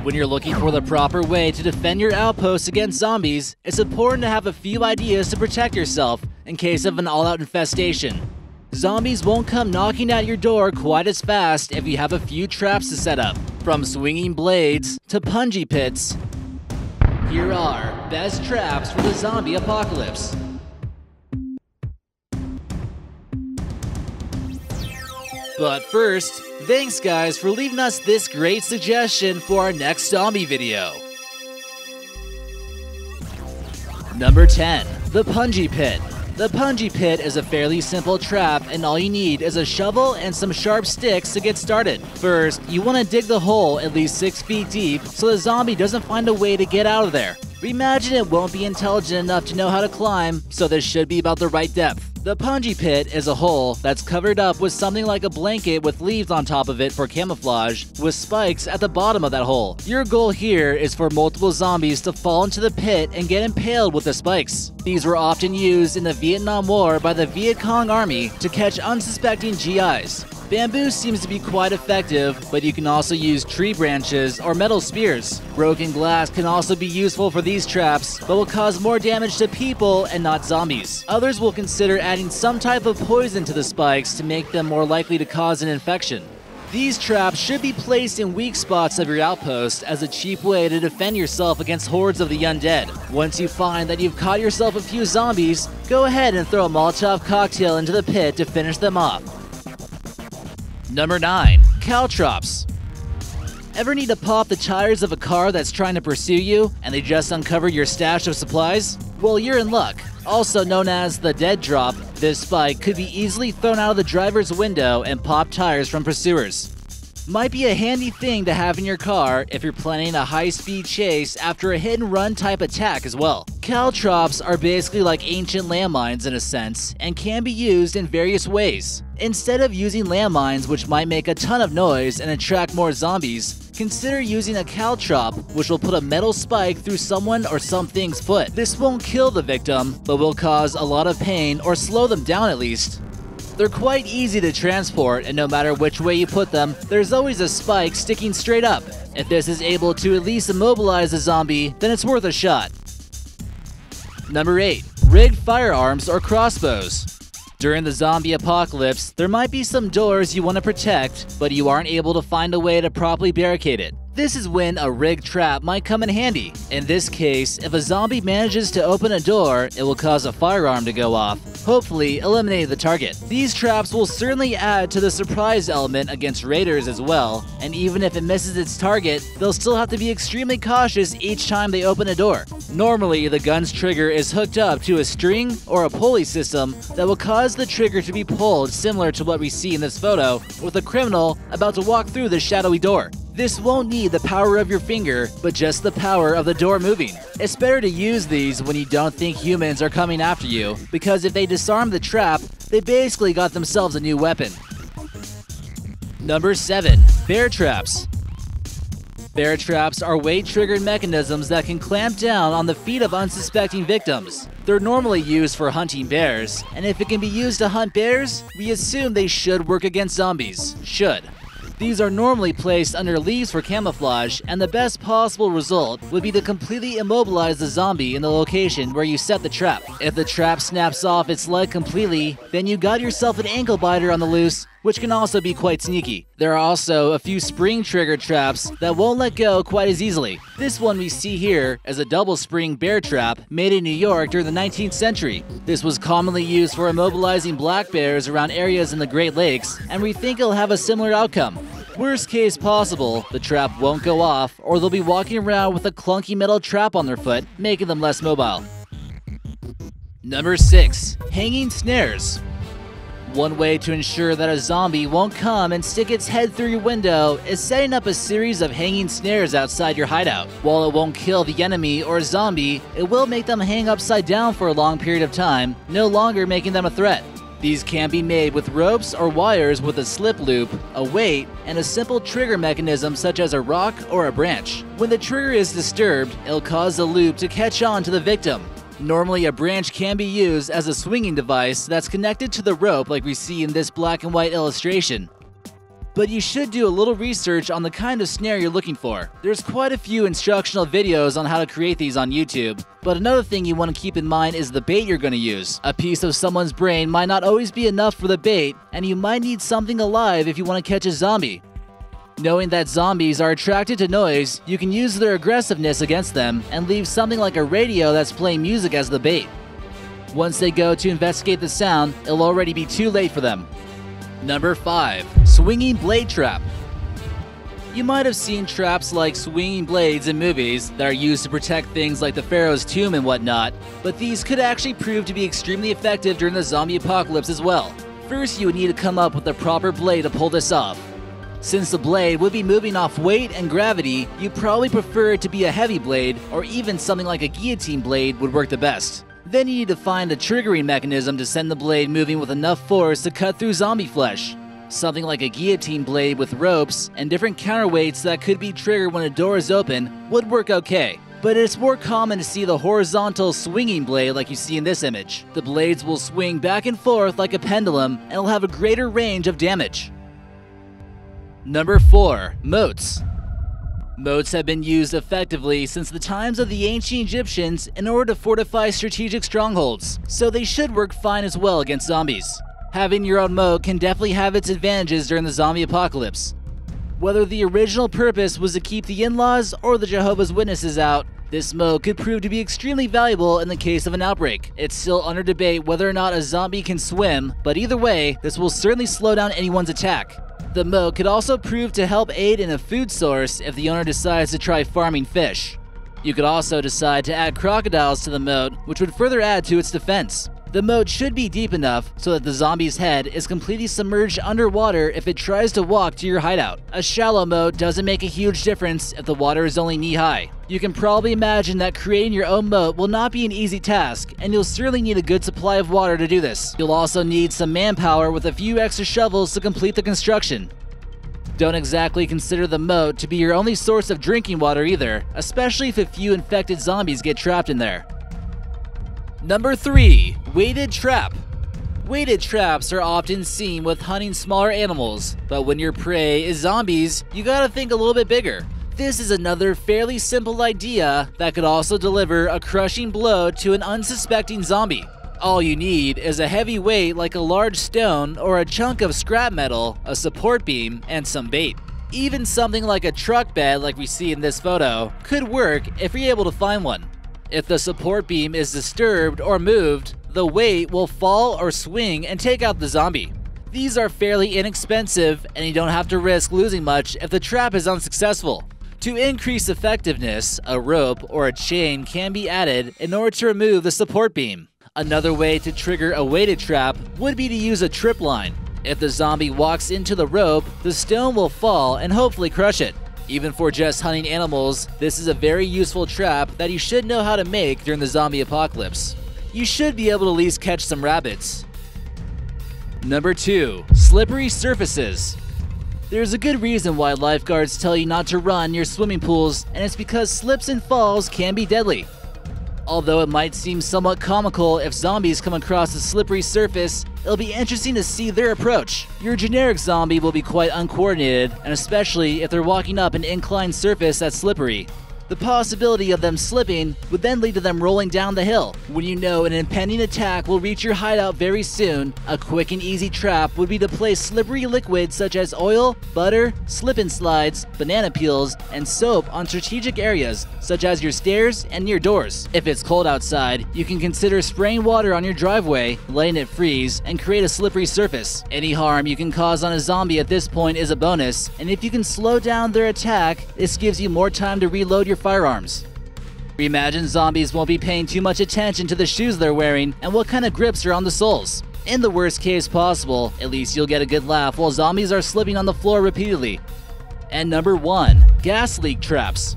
When you're looking for the proper way to defend your outpost against zombies, it's important to have a few ideas to protect yourself in case of an all-out infestation. Zombies won't come knocking at your door quite as fast if you have a few traps to set up. From swinging blades to punji pits, here are best traps for the zombie apocalypse. But first, thanks guys for leaving us this great suggestion for our next zombie video. Number 10. The Punji Pit. The Punji Pit is a fairly simple trap, and all you need is a shovel and some sharp sticks to get started. First, you want to dig the hole at least 6 feet deep so the zombie doesn't find a way to get out of there. We imagine it won't be intelligent enough to know how to climb, so this should be about the right depth. The Punji Pit is a hole that's covered up with something like a blanket with leaves on top of it for camouflage, with spikes at the bottom of that hole. Your goal here is for multiple zombies to fall into the pit and get impaled with the spikes. These were often used in the Vietnam War by the Viet Cong Army to catch unsuspecting GIs. Bamboo seems to be quite effective, but you can also use tree branches or metal spears. Broken glass can also be useful for these traps, but will cause more damage to people and not zombies. Others will consider adding some type of poison to the spikes to make them more likely to cause an infection. These traps should be placed in weak spots of your outpost as a cheap way to defend yourself against hordes of the undead. Once you find that you've caught yourself a few zombies, go ahead and throw a Molotov cocktail into the pit to finish them off. Number 9. Caltrops. Ever need to pop the tires of a car that's trying to pursue you and they just uncovered your stash of supplies? Well, you're in luck. Also known as the dead drop, this spike could be easily thrown out of the driver's window and pop tires from pursuers. Might be a handy thing to have in your car if you're planning a high-speed chase after a hit-and-run type attack as well. Caltrops are basically like ancient landmines in a sense, and can be used in various ways. Instead of using landmines which might make a ton of noise and attract more zombies, consider using a caltrop which will put a metal spike through someone or something's foot. This won't kill the victim, but will cause a lot of pain or slow them down at least. They're quite easy to transport, and no matter which way you put them, there's always a spike sticking straight up. If this is able to at least immobilize a zombie, then it's worth a shot. Number 8. Rigged firearms or crossbows. During the zombie apocalypse, there might be some doors you want to protect, but you aren't able to find a way to properly barricade it. This is when a rigged trap might come in handy. In this case, if a zombie manages to open a door, it will cause a firearm to go off, hopefully eliminating the target. These traps will certainly add to the surprise element against raiders as well, and even if it misses its target, they'll still have to be extremely cautious each time they open a door. Normally, the gun's trigger is hooked up to a string or a pulley system that will cause the trigger to be pulled, similar to what we see in this photo, with a criminal about to walk through the shadowy door. This won't need the power of your finger, but just the power of the door moving. It's better to use these when you don't think humans are coming after you, because if they disarm the trap, they basically got themselves a new weapon. Number 7. Bear traps. Bear traps are weight-triggered mechanisms that can clamp down on the feet of unsuspecting victims. They're normally used for hunting bears, and if it can be used to hunt bears, we assume they should work against zombies. Should. These are normally placed under leaves for camouflage, and the best possible result would be to completely immobilize the zombie in the location where you set the trap. If the trap snaps off its leg completely, then you got yourself an ankle biter on the loose, which can also be quite sneaky. There are also a few spring-triggered traps that won't let go quite as easily. This one we see here is a double-spring bear trap made in New York during the 19th century. This was commonly used for immobilizing black bears around areas in the Great Lakes, and we think it'll have a similar outcome. Worst case possible, the trap won't go off, or they'll be walking around with a clunky metal trap on their foot, making them less mobile. Number 6. Hanging snares. One way to ensure that a zombie won't come and stick its head through your window is setting up a series of hanging snares outside your hideout. While it won't kill the enemy or zombie, it will make them hang upside down for a long period of time, no longer making them a threat. These can be made with ropes or wires with a slip loop, a weight, and a simple trigger mechanism such as a rock or a branch. When the trigger is disturbed, it'll cause the loop to catch on to the victim. Normally, a branch can be used as a swinging device that's connected to the rope like we see in this black and white illustration. but you should do a little research on the kind of snare you're looking for. There's quite a few instructional videos on how to create these on YouTube, but another thing you want to keep in mind is the bait you're going to use. A piece of someone's brain might not always be enough for the bait, and you might need something alive if you want to catch a zombie. Knowing that zombies are attracted to noise, you can use their aggressiveness against them and leave something like a radio that's playing music as the bait. Once they go to investigate the sound, it'll already be too late for them. Number 5. Swinging Blade Trap. You might have seen traps like swinging blades in movies that are used to protect things like the Pharaoh's tomb and whatnot, but these could actually prove to be extremely effective during the zombie apocalypse as well. First, you would need to come up with the proper blade to pull this off. Since the blade would be moving off weight and gravity, you'd probably prefer it to be a heavy blade, or even something like a guillotine blade would work the best. Then you need to find a triggering mechanism to send the blade moving with enough force to cut through zombie flesh. Something like a guillotine blade with ropes and different counterweights that could be triggered when a door is open would work okay. But it's more common to see the horizontal swinging blade like you see in this image. The blades will swing back and forth like a pendulum and will have a greater range of damage. Number 4. Moats. Moats have been used effectively since the times of the ancient Egyptians in order to fortify strategic strongholds, so they should work fine as well against zombies. Having your own moat can definitely have its advantages during the zombie apocalypse. Whether the original purpose was to keep the in-laws or the Jehovah's Witnesses out, this moat could prove to be extremely valuable in the case of an outbreak. It's still under debate whether or not a zombie can swim, but either way, this will certainly slow down anyone's attack. The moat could also prove to help aid in a food source if the owner decides to try farming fish. You could also decide to add crocodiles to the moat, which would further add to its defense. The moat should be deep enough so that the zombie's head is completely submerged underwater if it tries to walk to your hideout. A shallow moat doesn't make a huge difference if the water is only knee-high. You can probably imagine that creating your own moat will not be an easy task, and you'll certainly need a good supply of water to do this. You'll also need some manpower with a few extra shovels to complete the construction. Don't exactly consider the moat to be your only source of drinking water either, especially if a few infected zombies get trapped in there. Number 3. Weighted Trap. Weighted traps are often seen with hunting smaller animals, but when your prey is zombies, you gotta think a little bit bigger. This is another fairly simple idea that could also deliver a crushing blow to an unsuspecting zombie. All you need is a heavy weight like a large stone or a chunk of scrap metal, a support beam, and some bait. Even something like a truck bed like we see in this photo could work if you're able to find one. If the support beam is disturbed or moved, the weight will fall or swing and take out the zombie. These are fairly inexpensive and you don't have to risk losing much if the trap is unsuccessful. To increase effectiveness, a rope or a chain can be added in order to remove the support beam. Another way to trigger a weighted trap would be to use a trip line. If the zombie walks into the rope, the stone will fall and hopefully crush it. Even for just hunting animals, this is a very useful trap that you should know how to make during the zombie apocalypse. You should be able to at least catch some rabbits. Number 2. Slippery surfaces. There's a good reason why lifeguards tell you not to run near swimming pools, and it's because slips and falls can be deadly. Although it might seem somewhat comical if zombies come across a slippery surface, it'll be interesting to see their approach. Your generic zombie will be quite uncoordinated, and especially if they're walking up an inclined surface that's slippery. The possibility of them slipping would then lead to them rolling down the hill. When you know an impending attack will reach your hideout very soon, a quick and easy trap would be to place slippery liquids such as oil, butter, slip and slides, banana peels, and soap on strategic areas such as your stairs and near doors. If it's cold outside, you can consider spraying water on your driveway, letting it freeze, and create a slippery surface. Any harm you can cause on a zombie at this point is a bonus, and if you can slow down their attack, this gives you more time to reload your firearms. Imagine zombies won't be paying too much attention to the shoes they're wearing and what kind of grips are on the soles. In the worst case possible, at least you'll get a good laugh while zombies are slipping on the floor repeatedly. And number 1. Gas leak traps.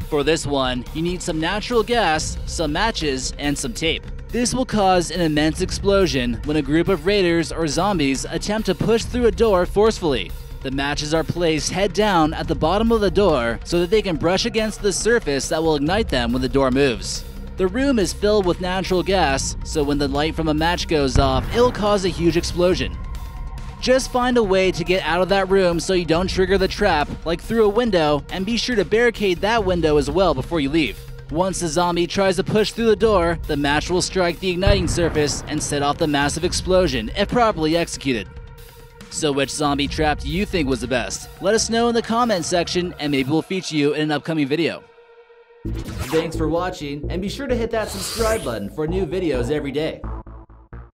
For this one, you need some natural gas, some matches, and some tape. This will cause an immense explosion when a group of raiders or zombies attempt to push through a door forcefully. The matches are placed head down at the bottom of the door so that they can brush against the surface that will ignite them when the door moves. The room is filled with natural gas, so when the light from a match goes off, it'll cause a huge explosion. Just find a way to get out of that room so you don't trigger the trap, like through a window, and be sure to barricade that window as well before you leave. Once the zombie tries to push through the door, the match will strike the igniting surface and set off the massive explosion if properly executed. So which zombie trap do you think was the best? Let us know in the comments section and maybe we'll feature you in an upcoming video. Thanks for watching, and be sure to hit that subscribe button for new videos every day.